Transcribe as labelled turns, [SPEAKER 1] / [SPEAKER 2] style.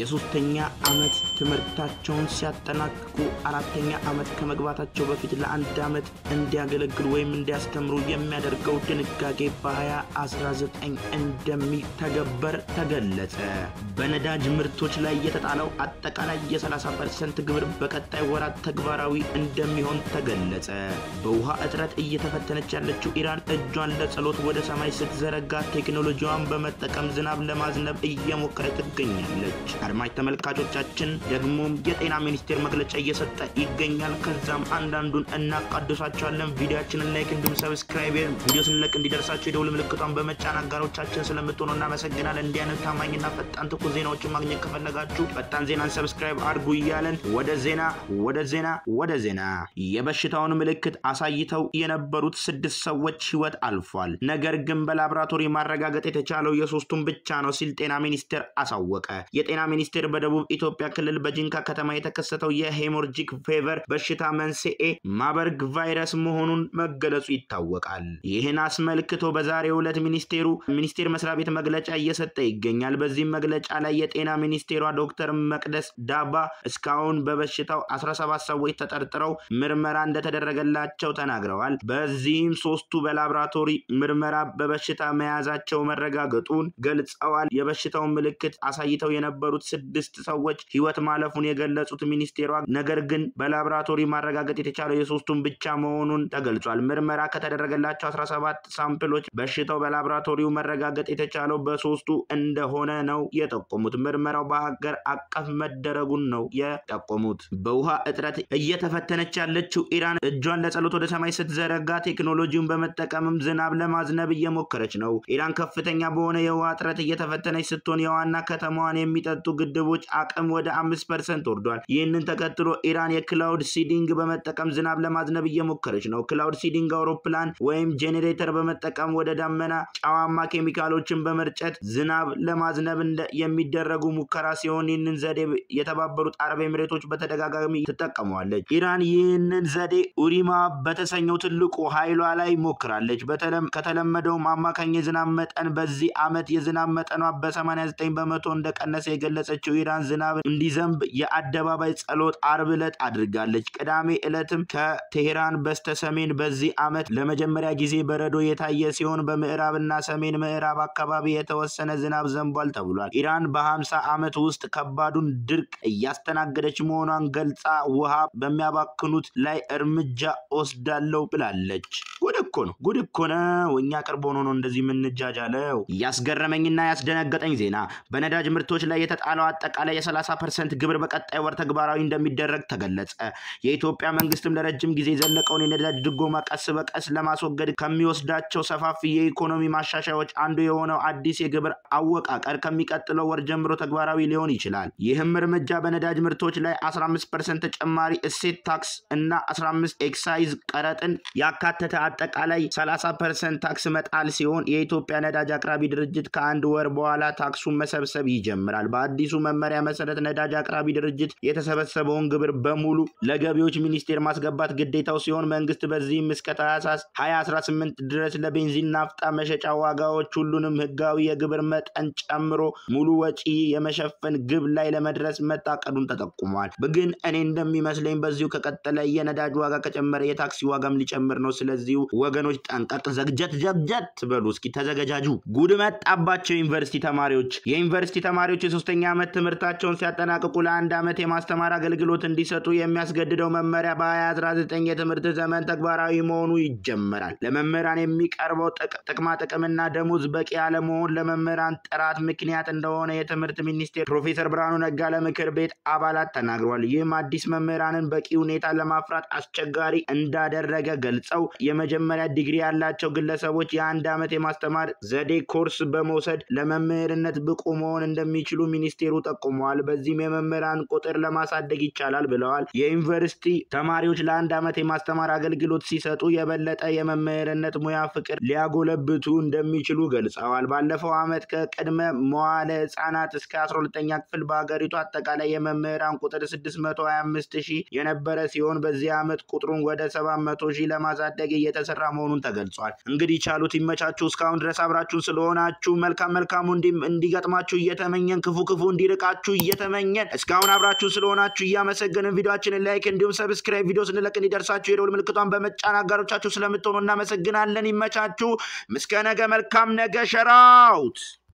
[SPEAKER 1] የሶስተኛ ዓመት ትምህርታቸውን ሲያጠናቅቁ አራተኛ ዓመት ከመግባታቸው በፊት ለአንድ ዓመት እንዲያገለግሉ ወይም እንዲያስተምሩ የሚያደርገው ድንጋጌ በ2019 እንደሚተገበር ተገለጸ። በነዳጅ ምርቶች ላይ የተጣለው አጠቃላይ የ30% ግብር በቀጣይ ወራት ተግባራዊ እንደሚሆን ተገለጸ። በውሃ እጥረት እየተፈተነች ያለችው ኢራን እጇን ለጸሎት ወደ ሰማይ ስትዘረጋ ቴክኖሎጂዋን በመጠቀም ዝናብ ለማዝነብ እየሞከረች ትገኛለች። አድማጭ ተመልካቾቻችን ደግሞ የጤና ሚኒስቴር መግለጫ እየሰጠ ይገኛል። ከዛም አንዳንዱን እናቃድሳቸዋለን። ቪዲዮአችንን ላይክ እንዲሁም ሰብስክራይብ ቪዲዮ ስንለቅ እንዲደርሳችሁ የደውል ምልክቷን በመጫን አጋሮቻችን ስለምትሆኑ እናመሰግናለን። እንዲያነው ታማኝና ፈጣን ትኩስ ዜናዎችን ማግኘት ከፈለጋችሁ ፈጣን ዜናን ሰብስክራይብ አድርጉ እያለን ወደ ዜና የበሽታውን ምልክት አሳይተው የነበሩት 6 ሰዎች ህይወት አልፏል። ነገር ግን በላብራቶሪ ማረጋገጥ የተቻለው የሶስቱን ብቻ ነው ሲል ጤና ሚኒስቴር አሳወቀ። የጤና ሚኒስቴር በደቡብ ኢትዮጵያ ክልል በጂንካ ከተማ የተከሰተው የሄሞራጂክ ፌቨር በሽታ መንስኤ ማበርግ ቫይረስ መሆኑን መገለጹ ይታወቃል። ይህን አስመልክቶ በዛሬው ዕለት ሚኒስቴር መስሪያ ቤት መግለጫ እየሰጠ ይገኛል። በዚህ መግለጫ ላይ የጤና ሚኒስቴሯ ዶክተር መቅደስ ዳባ እስካሁን በበሽታው 17 ሰዎች ተጠርጥረው ምርመራ እንደተደረገላቸው ተናግረዋል። በዚህም 3ቱ በላብራቶሪ ምርመራ በበሽታ መያዛቸው መረጋገጡን ገልጸዋል። የበሽታው ምልክት አሳይተው የነበሩት 6 ሰዎች ህይወት ማለፉን የገለጹት ሚኒስቴሯ ነገር ግን በላብራቶሪ ማረጋገጥ የተቻለው የሶስቱን ብቻ መሆኑን ተገልጿል። ምርመራ ከተደረገላቸው 17 ሳምፕሎች በሽታው በላብራቶሪው መረጋገጥ የተቻለው በ3ቱ እንደሆነ ነው የጠቆሙት። ምርመራው በሀገር አቀፍ መደረጉን ነው የጠቆሙት። በውሃ እጥረት እየተፈተነች ያለችው ኢራን እጇን ለጸሎት ወደ ሰማይ ስትዘረጋ ቴክኖሎጂውን በመጠቀምም ዝናብ ለማዝነብ እየሞከረች ነው። ኢራን ከፍተኛ በሆነ የውሃ እጥረት እየተፈተነች ስትሆን የዋና ከተማዋን የሚጠጡ ግድቦች አቅም ወደ 5% ወርዷል። ይህንን ተከትሎ ኢራን የክላውድ ሲዲንግ በመጠቀም ዝናብ ለማዝነብ እየሞከረች ነው። ክላውድ ሲዲንግ አውሮፕላን ወይም ጄኔሬተር በመጠቀም ወደ ዳመና ጨዋማ ኬሚካሎችን በመርጨት ዝናብ ለማዝነብ የሚደረጉ ሙከራ ሲሆን ይህንን ዘዴ የተባበሩት አረብ ኤሚሬቶች በተደጋጋሚ ትጠቀመዋለች። ኢራን ይህንን ዘዴ ኡሪማ በተሰኘው ትልቁ ኃይሏ ላይ ሞክራለች። ከተለመደው አማካኝ የዝናብ መጠን በዚህ ዓመት የዝናብ መጠኗ በ89% እንደቀነሰ የገለጸችው ኢራን ዝናብ እንዲዘንብ የአደባባይ ጸሎት አርብ ዕለት አድርጋለች። ቅዳሜ ዕለትም ከቴህራን በስተሰሜን በዚህ ዓመት ለመጀመሪያ ጊዜ በረዶ የታየ ሲሆን በምዕራብና ሰሜን ምዕራብ አካባቢ የተወሰነ ዝናብ ዘንቧል ተብሏል። ኢራን በ50 ዓመት ውስጥ ከባዱን ድርቅ እያስተናገደች መሆኗን ገልጻ ውሃ በሚያባክኑት ላይ እርምጃ ወስዳለው ብላለች። ጉድ እኮ ነው። እኛ ቅርብ ሆኖ ነው እንደዚህ ምንጃጃለው። ያስገረመኝና ያስደነገጠኝ ዜና በነዳጅ ምርቶች ላይ የተጣለው አጠቃላይ የ30% ግብር በቀጣይ ወር ተግባራዊ እንደሚደረግ ተገለጸ። የኢትዮጵያ መንግስትም ለረጅም ጊዜ ዘለቀውን የነዳጅ ድጎማ ቀስ በቀስ ለማስወገድ ከሚወስዳቸው ሰፋፊ የኢኮኖሚ ማሻሻያዎች አንዱ የሆነው አዲስ የግብር አወቃቀር ከሚቀጥለው ወር ጀምሮ ተግባራዊ ሊሆን ይችላል። ይህም እርምጃ በነዳጅ ምርቶች ላይ 15% ተጨማሪ እሴት ታክስ እና 15 ኤክሳይዝ ቀረጥን ያካተተ አጠቃላይ 30% ታክስ መጣል ሲሆን የኢትዮጵያ ነዳጅ አቅራቢ ድርጅት ከአንድ ወር በኋላ ታክሱን መሰብሰብ ይጀምራል። በአዲሱ መመሪያ መሰረት ነዳጅ አቅራቢ ድርጅት የተሰበሰበውን ግብር በሙሉ ለገቢዎች ሚኒስቴር ማስገባት ግዴታው ሲሆን መንግስት በዚህም እስከ ታህሳስ 2018 ድረስ ለቤንዚን ናፍጣ መሸጫ ዋጋዎች ሁሉንም ህጋዊ የግብር መጠን ጨምሮ ሙሉ ወጪ የመሸፈን ግብ ላይ ለመድረስ መታቀዱን ተጠቁሟል። ግን እኔ እንደሚመስለኝ በዚሁ ከቀጠለ የነዳጅ ዋጋ ከጨመረ የታክሲ ዋጋም ሊጨምር ነው። ስለዚህ ወገኖች ጠንቀቅ ዘግጀት በሉ እስኪ ተዘጋጁ። ጉድ መጣባቸው የዩኒቨርሲቲ ተማሪዎች የሶስተኛ ዓመት ትምህርታቸውን ሲያጠናቅቁ ለአንድ ዓመት የማስተማር አገልግሎት እንዲሰጡ የሚያስገድደው መመሪያ በ2019 የትምህርት ዘመን ተግባራዊ መሆኑ ይጀምራል። ለመምህራን የሚቀርበው ጥቅማጥቅምና ደሞዝ በቂ ያለመሆን ለመምህራን ጥራት ምክንያት እንደሆነ የትምህርት ሚኒስቴር ፕሮፌሰር ብርሃኑ ነጋ ለምክር ቤት አባላት ተናግሯል። ይህም አዲስ መምህራንን በቂ ሁኔታ ለማፍራት አስቸጋሪ እንዳደረገ ገልጸው የመጀመሪያ ዲግሪ ያላቸው ግለሰቦች የአንድ ዓመት የማስተማር ዘዴ ኮርስ በመውሰድ ለመምህርነት ብቁ መሆን እንደሚችሉ ሚኒስቴሩ ጠቁመዋል። በዚህም የመምህራን ቁጥር ለማሳደግ ይቻላል ብለዋል። የዩኒቨርሲቲ ተማሪዎች ለአንድ ዓመት የማስተማር አገልግሎት ሲሰጡ የበለጠ የመምህርነት ሙያ ፍቅር ሊያጎለብቱ እንደሚችሉ ገልጸዋል። ባለፈው ዓመት ከቅድመ መዋለ ህፃናት እስከ 12ኛ ክፍል በአገሪቱ አጠቃላይ የመምህራን ቁጥር 625,000 የነበረ ሲሆን በዚህ ዓመት ቁጥሩን ወደ 700,000 ለማሳደግ እየተሰራ መሆኑን ተገልጿል። እንግዲህ ቻሉት ይመቻችሁ። እስካሁን ድረስ አብራችሁን ስለሆናችሁ መልካም እንዲገጥማችሁ እየተመኘን ክፉ እንዲርቃችሁ እየተመኘን እስካሁን አብራችሁ ስለሆናችሁ እያመሰገንን ቪዲዮአችንን ላይክ እንዲሁም ሰብስክራይብ ቪዲዮ ስንለቅ እንዲደርሳችሁ የደወል ምልክቷን በመጫን አጋሮቻችሁ ስለምትሆኑ እናመሰግናለን። ይመቻችሁ። እስከ ነገ መልካም ነገ ሸራውት